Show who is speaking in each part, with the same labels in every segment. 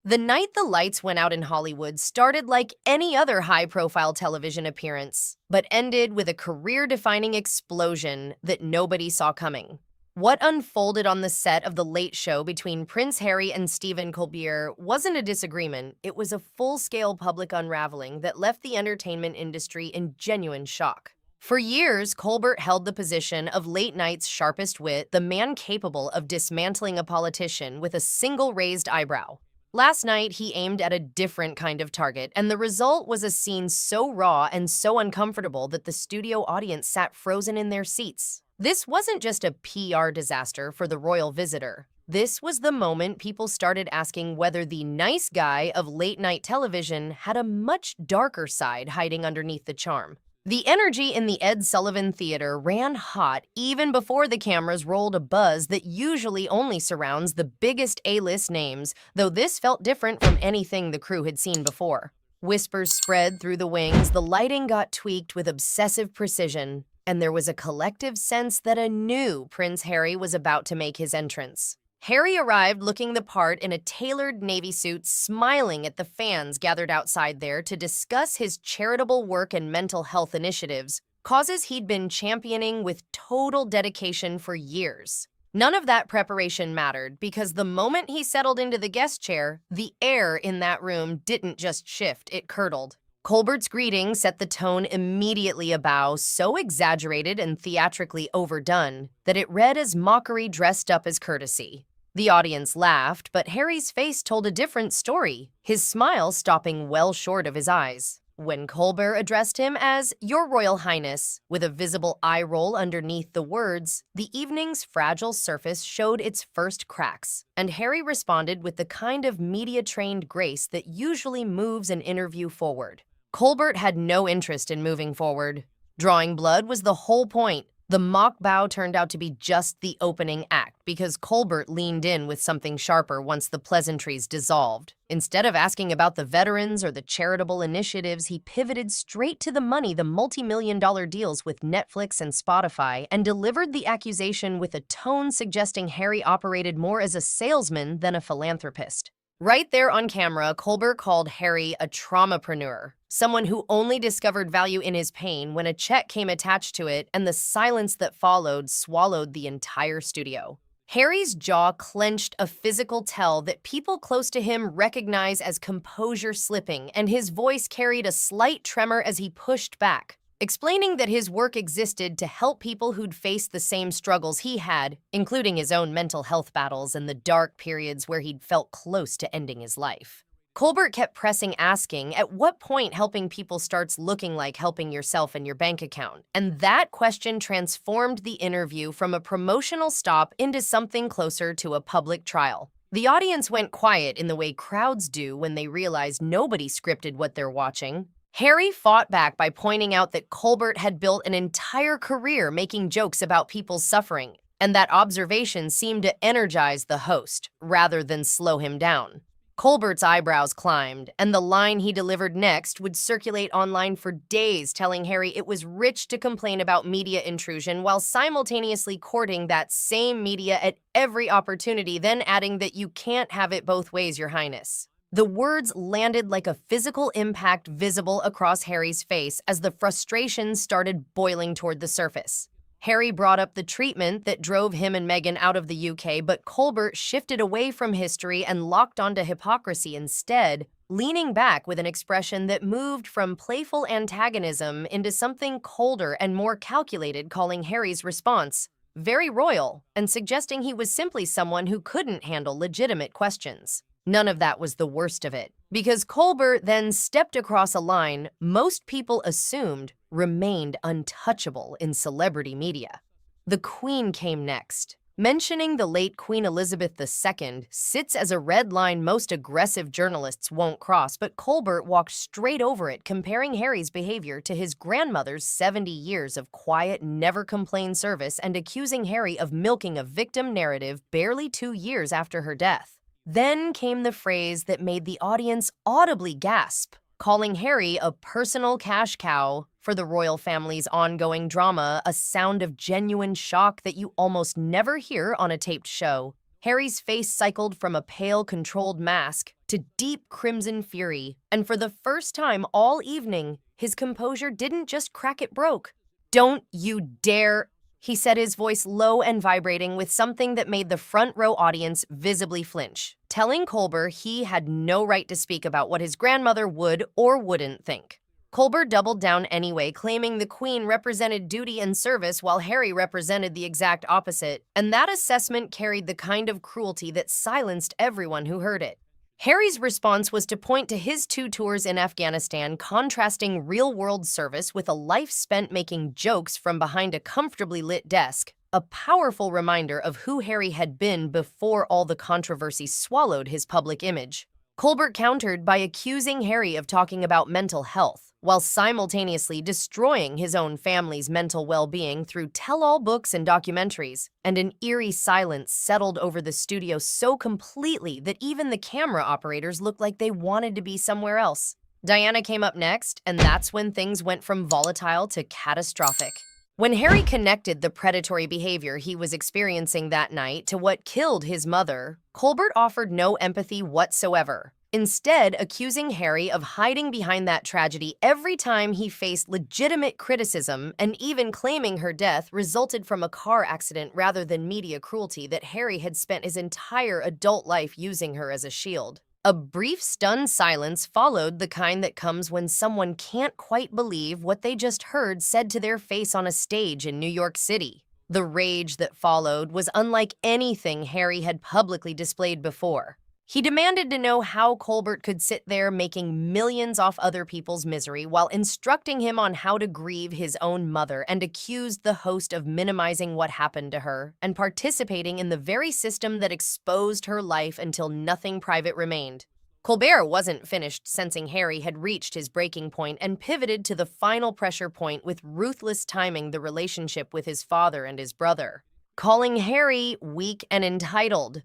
Speaker 1: The night the lights went out in Hollywood started like any other high-profile television appearance, but ended with a career-defining explosion that nobody saw coming. What unfolded on the set of The Late Show between Prince Harry and Stephen Colbert wasn't a disagreement, it was a full-scale public unraveling that left the entertainment industry in genuine shock. For years, Colbert held the position of late night's sharpest wit, the man capable of dismantling a politician with a single raised eyebrow. Last night, he aimed at a different kind of target, and the result was a scene so raw and so uncomfortable that the studio audience sat frozen in their seats. This wasn't just a PR disaster for the royal visitor. This was the moment people started asking whether the nice guy of late-night television had a much darker side hiding underneath the charm. The energy in the Ed Sullivan Theater ran hot even before the cameras rolled a buzz that usually only surrounds the biggest A-list names, though this felt different from anything the crew had seen before. Whispers spread through the wings, the lighting got tweaked with obsessive precision, and there was a collective sense that a new Prince Harry was about to make his entrance. Harry arrived looking the part in a tailored navy suit, smiling at the fans gathered outside there to discuss his charitable work and mental health initiatives, causes he'd been championing with total dedication for years. None of that preparation mattered because the moment he settled into the guest chair, the air in that room didn't just shift, it curdled. Colbert's greeting set the tone immediately, a bow so exaggerated and theatrically overdone that it read as mockery dressed up as courtesy. The audience laughed, but Harry's face told a different story, his smile stopping well short of his eyes. When Colbert addressed him as "Your Royal Highness," with a visible eye roll underneath the words, the evening's fragile surface showed its first cracks, and Harry responded with the kind of media-trained grace that usually moves an interview forward. Colbert had no interest in moving forward. Drawing blood was the whole point. The mock bow turned out to be just the opening act because Colbert leaned in with something sharper once the pleasantries dissolved. Instead of asking about the veterans or the charitable initiatives, he pivoted straight to the money, the multi-million-dollar deals with Netflix and Spotify, and delivered the accusation with a tone suggesting Harry operated more as a salesman than a philanthropist. Right there on camera, Colbert called Harry a traumapreneur, someone who only discovered value in his pain when a check came attached to it, and the silence that followed swallowed the entire studio. Harry's jaw clenched, a physical tell that people close to him recognize as composure slipping, and his voice carried a slight tremor as he pushed back, explaining that his work existed to help people who'd faced the same struggles he had, including his own mental health battles and the dark periods where he'd felt close to ending his life. Colbert kept pressing, asking, at what point helping people starts looking like helping yourself and your bank account? And that question transformed the interview from a promotional stop into something closer to a public trial. The audience went quiet in the way crowds do when they realize nobody scripted what they're watching. Harry fought back by pointing out that Colbert had built an entire career making jokes about people's suffering, and that observation seemed to energize the host rather than slow him down. Colbert's eyebrows climbed, and the line he delivered next would circulate online for days, telling Harry it was rich to complain about media intrusion while simultaneously courting that same media at every opportunity, then adding that you can't have it both ways, Your Highness. The words landed like a physical impact visible across Harry's face as the frustration started boiling toward the surface. Harry brought up the treatment that drove him and Meghan out of the UK, but Colbert shifted away from history and locked onto hypocrisy instead, leaning back with an expression that moved from playful antagonism into something colder and more calculated, calling Harry's response very royal and suggesting he was simply someone who couldn't handle legitimate questions. None of that was the worst of it, because Colbert then stepped across a line most people assumed remained untouchable in celebrity media. The Queen came next. Mentioning the late Queen Elizabeth II sits as a red line most aggressive journalists won't cross, but Colbert walked straight over it, comparing Harry's behavior to his grandmother's 70 years of quiet, never-complain service and accusing Harry of milking a victim narrative barely 2 years after her death. Then came the phrase that made the audience audibly gasp, calling Harry a personal cash cow for the royal family's ongoing drama, a sound of genuine shock that you almost never hear on a taped show. Harry's face cycled from a pale, controlled mask to deep crimson fury, and for the first time all evening, his composure didn't just crack, it broke. "Don't you dare," he said, his voice low and vibrating with something that made the front row audience visibly flinch, telling Colbert he had no right to speak about what his grandmother would or wouldn't think. Colbert doubled down anyway, claiming the Queen represented duty and service while Harry represented the exact opposite, and that assessment carried the kind of cruelty that silenced everyone who heard it. Harry's response was to point to his 2 tours in Afghanistan, contrasting real-world service with a life spent making jokes from behind a comfortably lit desk, a powerful reminder of who Harry had been before all the controversy swallowed his public image. Colbert countered by accusing Harry of talking about mental health, while simultaneously destroying his own family's mental well-being through tell-all books and documentaries, and an eerie silence settled over the studio so completely that even the camera operators looked like they wanted to be somewhere else. Diana came up next, and that's when things went from volatile to catastrophic. When Harry connected the predatory behavior he was experiencing that night to what killed his mother, Colbert offered no empathy whatsoever, instead accusing Harry of hiding behind that tragedy every time he faced legitimate criticism, and even claiming her death resulted from a car accident rather than media cruelty that Harry had spent his entire adult life using her as a shield. A brief, stunned silence followed, the kind that comes when someone can't quite believe what they just heard said to their face on a stage in New York City. The rage that followed was unlike anything Harry had publicly displayed before. He demanded to know how Colbert could sit there making millions off other people's misery while instructing him on how to grieve his own mother, and accused the host of minimizing what happened to her and participating in the very system that exposed her life until nothing private remained. Colbert wasn't finished, sensing Harry had reached his breaking point, and pivoted to the final pressure point with ruthless timing: the relationship with his father and his brother. Calling Harry weak and entitled,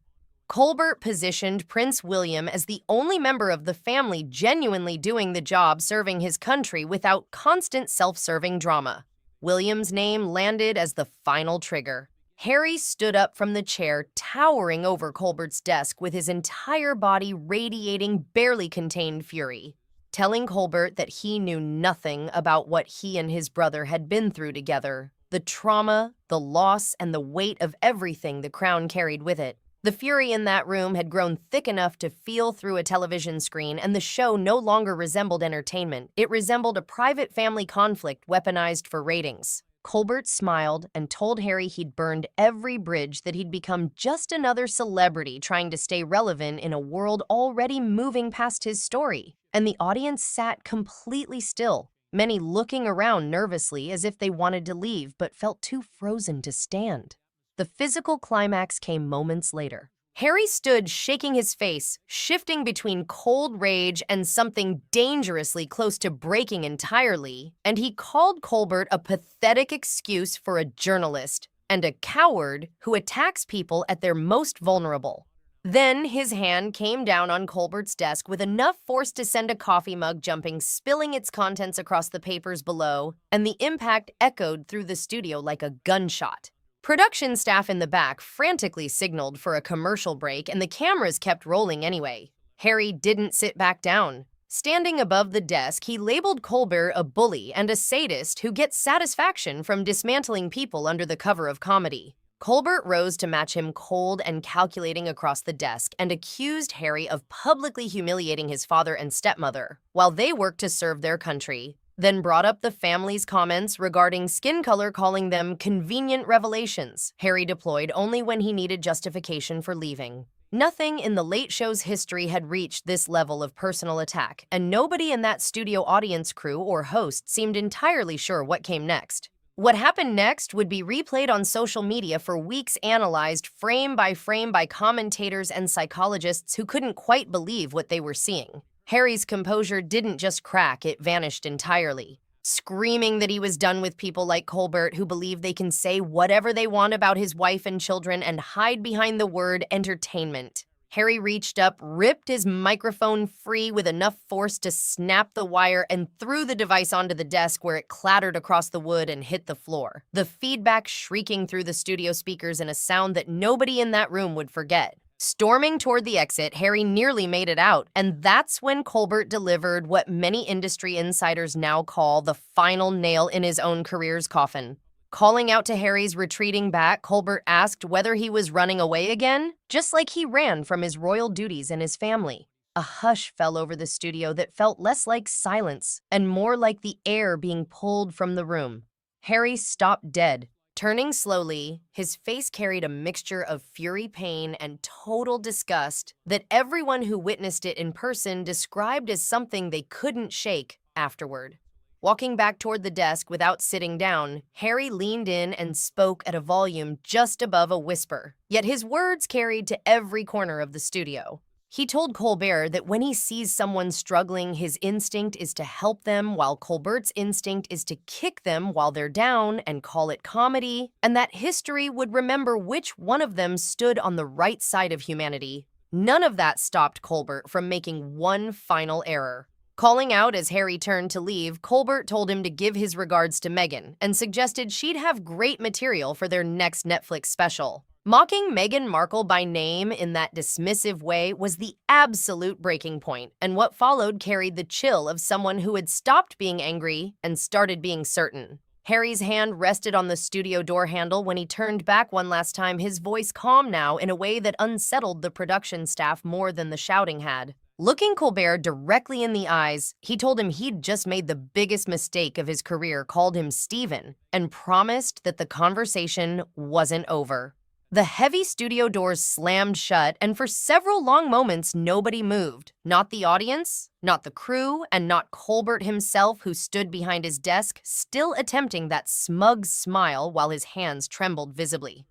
Speaker 1: Colbert positioned Prince William as the only member of the family genuinely doing the job, serving his country without constant self-serving drama. William's name landed as the final trigger. Harry stood up from the chair, towering over Colbert's desk with his entire body radiating barely contained fury, telling Colbert that he knew nothing about what he and his brother had been through together, the trauma, the loss, and the weight of everything the crown carried with it. The fury in that room had grown thick enough to feel through a television screen, and the show no longer resembled entertainment. It resembled a private family conflict weaponized for ratings. Colbert smiled and told Harry he'd burned every bridge, that he'd become just another celebrity trying to stay relevant in a world already moving past his story. And the audience sat completely still, many looking around nervously as if they wanted to leave but felt too frozen to stand. The physical climax came moments later. Harry stood shaking his face, shifting between cold rage and something dangerously close to breaking entirely, and he called Colbert a pathetic excuse for a journalist and a coward who attacks people at their most vulnerable. Then his hand came down on Colbert's desk with enough force to send a coffee mug jumping, spilling its contents across the papers below, and the impact echoed through the studio like a gunshot. Production staff in the back frantically signaled for a commercial break, and the cameras kept rolling anyway. Harry didn't sit back down. Standing above the desk, he labeled Colbert a bully and a sadist who gets satisfaction from dismantling people under the cover of comedy. Colbert rose to match him, cold and calculating across the desk, and accused Harry of publicly humiliating his father and stepmother while they worked to serve their country, then brought up the family's comments regarding skin color, calling them convenient revelations Harry deployed only when he needed justification for leaving. Nothing in the Late Show's history had reached this level of personal attack, and nobody in that studio audience crew or host seemed entirely sure what came next. What happened next would be replayed on social media for weeks, analyzed frame by commentators and psychologists who couldn't quite believe what they were seeing. Harry's composure didn't just crack, it vanished entirely. Screaming that he was done with people like Colbert who believe they can say whatever they want about his wife and children and hide behind the word entertainment, Harry reached up, ripped his microphone free with enough force to snap the wire, and threw the device onto the desk where it clattered across the wood and hit the floor, the feedback shrieking through the studio speakers in a sound that nobody in that room would forget. Storming toward the exit, Harry nearly made it out, and that's when Colbert delivered what many industry insiders now call the final nail in his own career's coffin. Calling out to Harry's retreating back, Colbert asked whether he was running away again, just like he ran from his royal duties and his family. A hush fell over the studio that felt less like silence and more like the air being pulled from the room. Harry stopped dead. Turning slowly, his face carried a mixture of fury, pain, and total disgust that everyone who witnessed it in person described as something they couldn't shake afterward. Walking back toward the desk without sitting down, Harry leaned in and spoke at a volume just above a whisper, yet his words carried to every corner of the studio. He told Colbert that when he sees someone struggling, his instinct is to help them, while Colbert's instinct is to kick them while they're down and call it comedy, and that history would remember which one of them stood on the right side of humanity. None of that stopped Colbert from making one final error. Calling out as Harry turned to leave, Colbert told him to give his regards to Meghan and suggested she'd have great material for their next Netflix special. Mocking Meghan Markle by name in that dismissive way was the absolute breaking point, and what followed carried the chill of someone who had stopped being angry and started being certain. Harry's hand rested on the studio door handle when he turned back one last time, his voice calm now in a way that unsettled the production staff more than the shouting had. Looking Colbert directly in the eyes, he told him he'd just made the biggest mistake of his career, called him Stephen, and promised that the conversation wasn't over. The heavy studio doors slammed shut, and for several long moments, nobody moved. Not the audience, not the crew, and not Colbert himself, who stood behind his desk, still attempting that smug smile while his hands trembled visibly.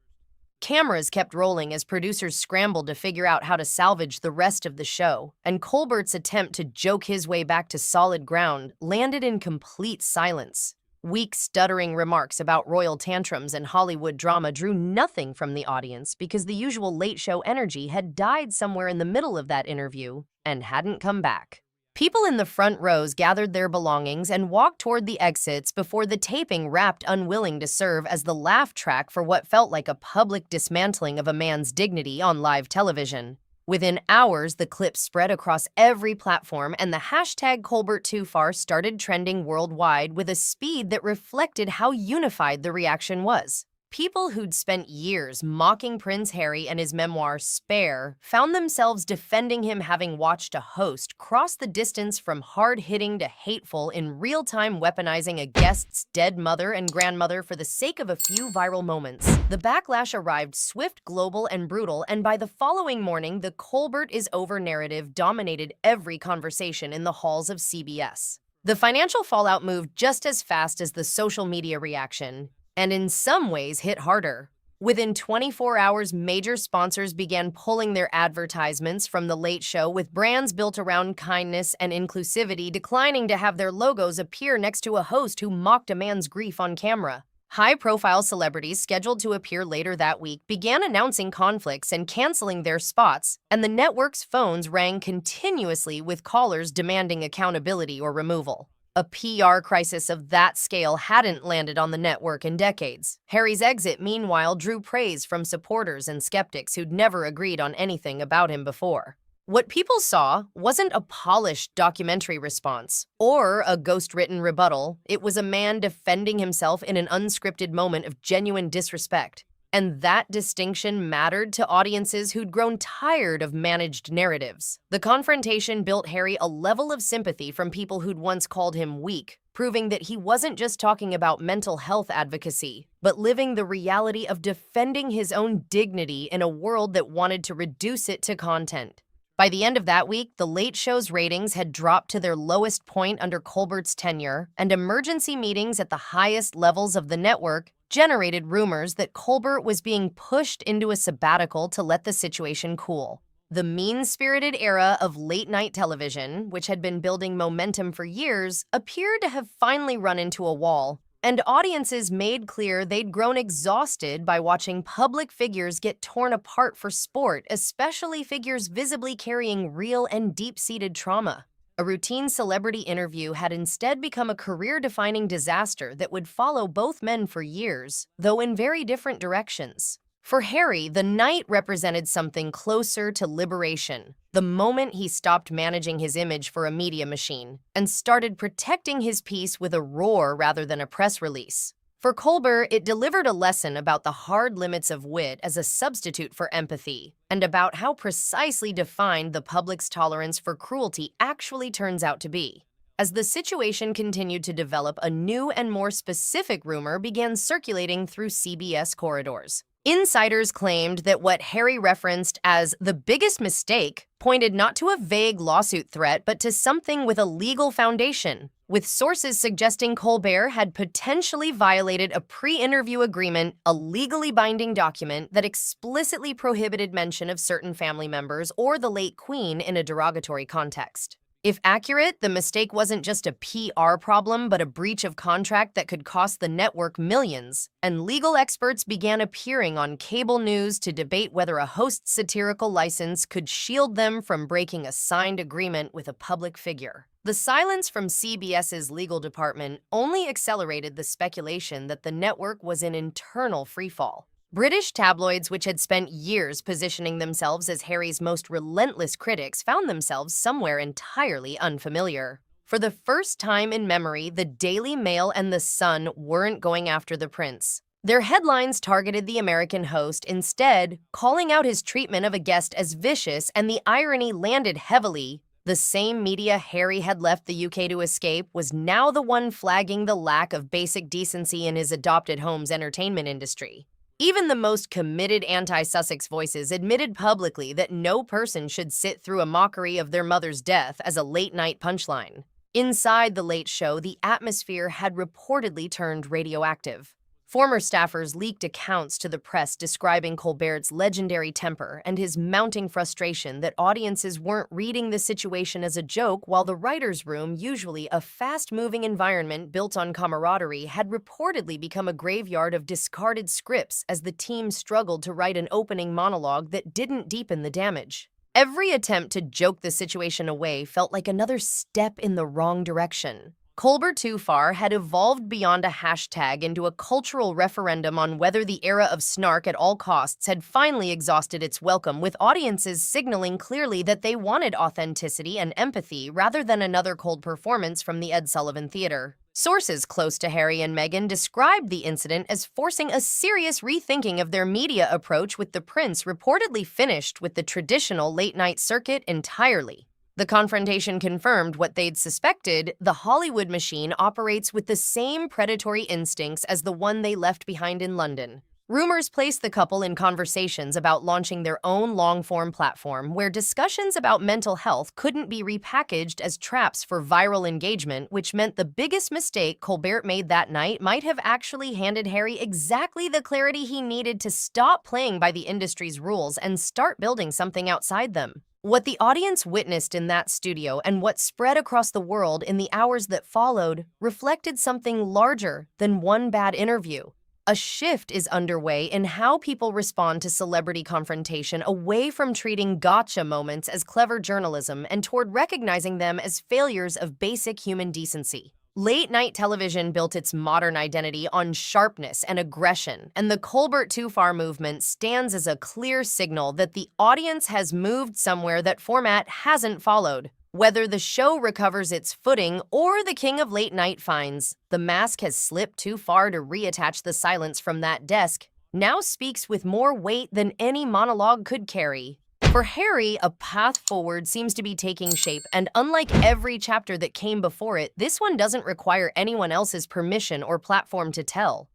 Speaker 1: Cameras kept rolling as producers scrambled to figure out how to salvage the rest of the show, and Colbert's attempt to joke his way back to solid ground landed in complete silence. Weak, stuttering remarks about royal tantrums and Hollywood drama drew nothing from the audience because the usual late-show energy had died somewhere in the middle of that interview and hadn't come back. People in the front rows gathered their belongings and walked toward the exits before the taping wrapped, unwilling to serve as the laugh track for what felt like a public dismantling of a man's dignity on live television. Within hours, the clip spread across every platform, and the hashtag #ColbertTooFar started trending worldwide with a speed that reflected how unified the reaction was. People who'd spent years mocking Prince Harry and his memoir, Spare, found themselves defending him, having watched a host cross the distance from hard-hitting to hateful in real-time, weaponizing a guest's dead mother and grandmother for the sake of a few viral moments. The backlash arrived swift, global, and brutal, and by the following morning, the Colbert is over narrative dominated every conversation in the halls of CBS. The financial fallout moved just as fast as the social media reaction, and in some ways hit harder. Within 24 hours, major sponsors began pulling their advertisements from The Late Show, with brands built around kindness and inclusivity declining to have their logos appear next to a host who mocked a man's grief on camera. High-profile celebrities scheduled to appear later that week began announcing conflicts and canceling their spots, and the network's phones rang continuously with callers demanding accountability or removal. A PR crisis of that scale hadn't landed on the network in decades. Harry's exit, meanwhile, drew praise from supporters and skeptics who'd never agreed on anything about him before. What people saw wasn't a polished documentary response or a ghost-written rebuttal. It was a man defending himself in an unscripted moment of genuine disrespect. And that distinction mattered to audiences who'd grown tired of managed narratives. The confrontation built Harry a level of sympathy from people who'd once called him weak, proving that he wasn't just talking about mental health advocacy, but living the reality of defending his own dignity in a world that wanted to reduce it to content. By the end of that week, The Late Show's ratings had dropped to their lowest point under Colbert's tenure, and emergency meetings at the highest levels of the network generated rumors that Colbert was being pushed into a sabbatical to let the situation cool. The mean-spirited era of late-night television, which had been building momentum for years, appeared to have finally run into a wall. And audiences made clear they'd grown exhausted by watching public figures get torn apart for sport, especially figures visibly carrying real and deep-seated trauma. A routine celebrity interview had instead become a career-defining disaster that would follow both men for years, though in very different directions. For Harry, the night represented something closer to liberation, the moment he stopped managing his image for a media machine and started protecting his peace with a roar rather than a press release. For Colbert, it delivered a lesson about the hard limits of wit as a substitute for empathy, and about how precisely defined the public's tolerance for cruelty actually turns out to be. As the situation continued to develop, a new and more specific rumor began circulating through CBS corridors. Insiders claimed that what Harry referenced as the biggest mistake pointed not to a vague lawsuit threat, but to something with a legal foundation, with sources suggesting Colbert had potentially violated a pre-interview agreement, a legally binding document that explicitly prohibited mention of certain family members or the late Queen in a derogatory context. If accurate, the mistake wasn't just a PR problem, but a breach of contract that could cost the network millions, and legal experts began appearing on cable news to debate whether a host's satirical license could shield them from breaking a signed agreement with a public figure. The silence from CBS's legal department only accelerated the speculation that the network was in internal freefall. British tabloids, which had spent years positioning themselves as Harry's most relentless critics, found themselves somewhere entirely unfamiliar. For the first time in memory, the Daily Mail and The Sun weren't going after the prince. Their headlines targeted the American host, instead calling out his treatment of a guest as vicious, and the irony landed heavily. The same media Harry had left the UK to escape was now the one flagging the lack of basic decency in his adopted home's entertainment industry. Even the most committed anti-Sussex voices admitted publicly that no person should sit through a mockery of their mother's death as a late-night punchline. Inside The Late Show, the atmosphere had reportedly turned radioactive. Former staffers leaked accounts to the press describing Colbert's legendary temper and his mounting frustration that audiences weren't reading the situation as a joke, while the writer's room, usually a fast-moving environment built on camaraderie, had reportedly become a graveyard of discarded scripts as the team struggled to write an opening monologue that didn't deepen the damage. Every attempt to joke the situation away felt like another step in the wrong direction. Colbert Too Far had evolved beyond a hashtag into a cultural referendum on whether the era of snark at all costs had finally exhausted its welcome, with audiences signaling clearly that they wanted authenticity and empathy rather than another cold performance from the Ed Sullivan Theater. Sources close to Harry and Meghan described the incident as forcing a serious rethinking of their media approach, with the prince reportedly finished with the traditional late-night circuit entirely. The confrontation confirmed what they'd suspected: the Hollywood machine operates with the same predatory instincts as the one they left behind in London. Rumors placed the couple in conversations about launching their own long-form platform, where discussions about mental health couldn't be repackaged as traps for viral engagement, which meant the biggest mistake Colbert made that night might have actually handed Harry exactly the clarity he needed to stop playing by the industry's rules and start building something outside them. What the audience witnessed in that studio and what spread across the world in the hours that followed reflected something larger than one bad interview. A shift is underway in how people respond to celebrity confrontation, away from treating gotcha moments as clever journalism and toward recognizing them as failures of basic human decency. Late-night television built its modern identity on sharpness and aggression, and the Colbert Too Far movement stands as a clear signal that the audience has moved somewhere that format hasn't followed. Whether the show recovers its footing or the king of late night finds the mask has slipped too far to reattach, the silence from that desk now speaks with more weight than any monologue could carry. For Harry, a path forward seems to be taking shape, and unlike every chapter that came before it, this one doesn't require anyone else's permission or platform to tell.